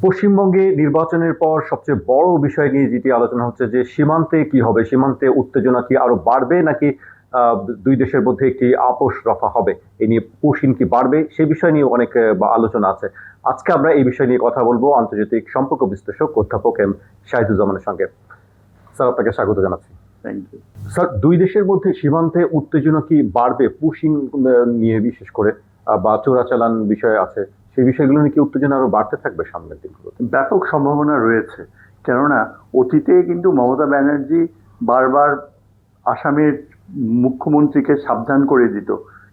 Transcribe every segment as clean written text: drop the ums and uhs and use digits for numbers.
পশ্চিমবঙ্গে নির্বাচনের পর সবচেয়ে বড় বিষয় নিয়ে যেটি আলোচনা হচ্ছে যে সীমান্তে কি হবে, সীমান্তে উত্তেজনা কি আরো বাড়বে নাকি আহ, দুই দেশের মধ্যে একটি আপোষ রফা হবে, এই নিয়ে পুশিন কি বাড়বে সেই বিষয় নিয়ে অনেক আলোচনা আছে। আজকে আমরা এই বিষয় নিয়ে কথা বলবো আন্তর্জাতিক সম্পর্ক বিশ্লেষক অধ্যাপক এম শাহিদুজ্জামানের সঙ্গে। স্যার, আপনাকে স্বাগত জানাচ্ছি। Thank you. স্যার, দুই দেশের মধ্যে সীমান্তে উত্তেজনা কি বাড়বে পুশিং নিয়ে, বিশেষ করে বা চোরাচালান বিষয় আছে, সেই বিষয়গুলো নিয়ে কি উত্তেজনা আরো বাড়তে থাকবে সামনের দিনগুলোতে? ব্যাপক সম্ভাবনা রয়েছে, কেননা অতীতে কিন্তু মমতা ব্যানার্জি বারবার আসামের মুখ্যমন্ত্রীকে সাবধান করে দিত,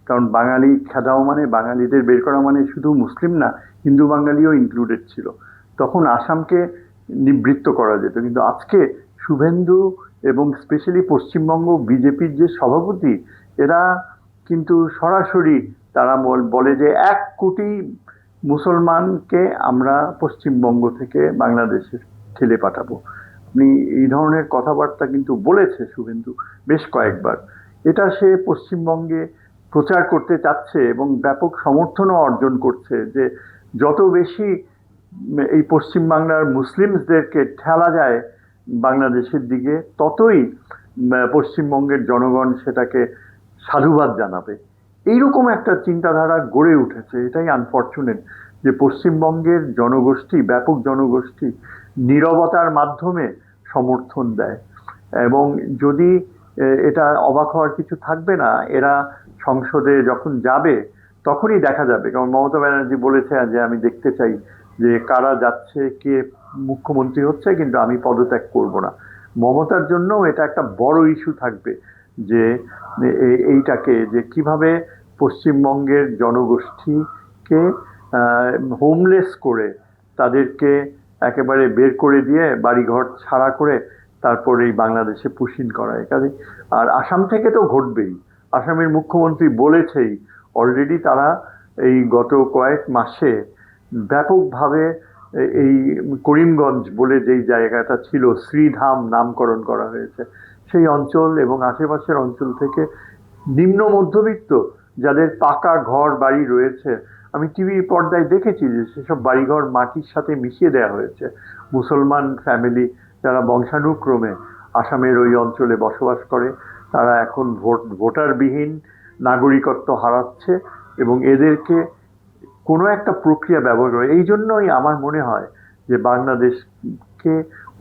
কারণ বাঙালি খেদাও মানে, বাঙালিদের বের করা মানে শুধু মুসলিম না, হিন্দু বাঙালিও ইনক্লুডেড ছিল। তখন আসামকে নিবৃত্ত করা যেত, কিন্তু আজকে শুভেন্দু এবং স্পেশালি পশ্চিমবঙ্গ বিজেপির যে সভাপতি, এরা কিন্তু সরাসরি তারা বলে যে 1 কোটি মুসলমানকে আমরা পশ্চিমবঙ্গ থেকে বাংলাদেশে ঠেলে পাঠাবো। আপনি এই ধরনের কথাবার্তা কিন্তু বলেছে শুভেন্দু বেশ কয়েকবার। এটা সে পশ্চিমবঙ্গে প্রচার করতে চাচ্ছে এবং ব্যাপক সমর্থনও অর্জন করছে যে যত বেশি এই পশ্চিমবাংলার মুসলিমসদেরকে ঠেলা যায় বাংলাদেশের দিকে, ততই পশ্চিমবঙ্গের জনগণ সেটাকে সাধুবাদ জানাবে। এইরকম একটা চিন্তাধারা গড়ে উঠেছে। এটাই আনফর্চুনেট যে পশ্চিমবঙ্গের জনগোষ্ঠী, ব্যাপক জনগোষ্ঠী নীরবতার মাধ্যমে সমর্থন দেয়। এবং যদি এটা অবাক হওয়ার কিছু থাকবে না, এরা সংসদে যখন যাবে তখনই দেখা যাবে, কারণ মমতা ব্যানার্জি বলেছে যে আমি দেখতে চাই যে কারা যাচ্ছে, কে মুখ্যমন্ত্রী হচ্ছে, কিন্তু আমি পদত্যাগ করব না। মমতার জন্য এটা একটা বড় ইস্যু থাকবে যে এইটাকে যে কিভাবে পশ্চিমবঙ্গের জনগোষ্ঠীকে হোমলেস করে, তাদেরকে একেবারে বের করে দিয়ে বাড়িঘর ছাড়া করে তারপর এই বাংলাদেশে পুশিন করা। কাজে আর আসাম থেকে তো ঘটবেই। আসামের মুখ্যমন্ত্রী বলেছেই অলরেডি, তারা এই গত কয়েক মাসে ব্যাপকভাবে এই করিমগঞ্জ বলে যেই জায়গাটা ছিল, শ্রীধাম নামকরণ করা হয়েছে, সেই অঞ্চল এবং আশেপাশের অঞ্চল থেকে নিম্ন মধ্যবিত্ত যাদের পাকা ঘর বাড়ি রয়েছে, আমি টিভি পর্দায় দেখেছি যে সেসব বাড়িঘর মাটির সাথে মিশিয়ে দেওয়া হয়েছে। মুসলমান ফ্যামিলি যারা বংশানুক্রমে আসামের ওই অঞ্চলে বসবাস করে, তারা এখন ভোটারবিহীন নাগরিকত্ব হারাচ্ছে এবং এদেরকে কোনো একটা প্রক্রিয়া ব্যবহার করে। এই জন্যই আমার মনে হয় যে বাংলাদেশকে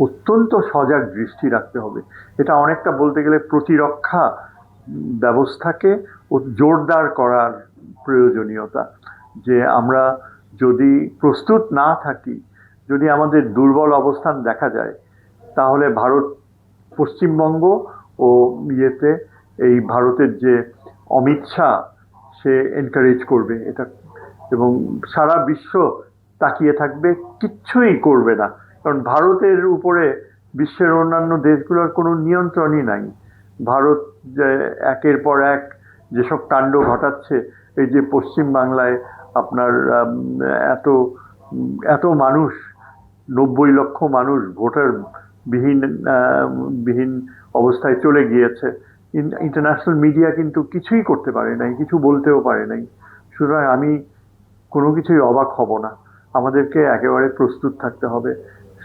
অত্যন্ত সজাগ দৃষ্টি রাখতে হবে। এটা অনেকটা বলতে গেলে প্রতিরক্ষা ব্যবস্থাকে জোরদার করার প্রয়োজনীয়তা, যে আমরা যদি প্রস্তুত না থাকি, যদি আমাদের দুর্বল অবস্থান দেখা যায়, তাহলে ভারত পশ্চিমবঙ্গ ও ইয়েতে এই ভারতের যে অমিত শাহ, সে এনকারেজ করবে এটা এবং সারা বিশ্ব তাকিয়ে থাকবে, কিচ্ছুই করবে না, কারণ ভারতের উপরে বিশ্বের অন্যান্য দেশগুলোর কোনো নিয়ন্ত্রণই নাই। ভারত যে একের পর এক যেসব কাণ্ড ঘটাচ্ছে, এই যে পশ্চিম বাংলায় আপনার এত এত মানুষ, 90 লক্ষ মানুষ ভোটার বিহীন অবস্থায় চলে গিয়েছে। ইন্টারন্যাশনাল মিডিয়া কিন্তু কিছুই করতে পারে নাই, কিছু বলতেও পারে নাই। সুতরাং আমি কোনো কিছুই অবাক হব না। আমাদেরকে একেবারে প্রস্তুত থাকতে হবে,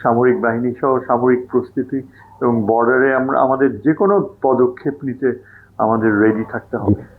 সামরিক বাহিনী সহ সামরিক প্রস্তুতি, এবং বর্ডারে আমরা আমাদের যে কোনো পদক্ষেপ নিতে আমাদের রেডি থাকতে হবে।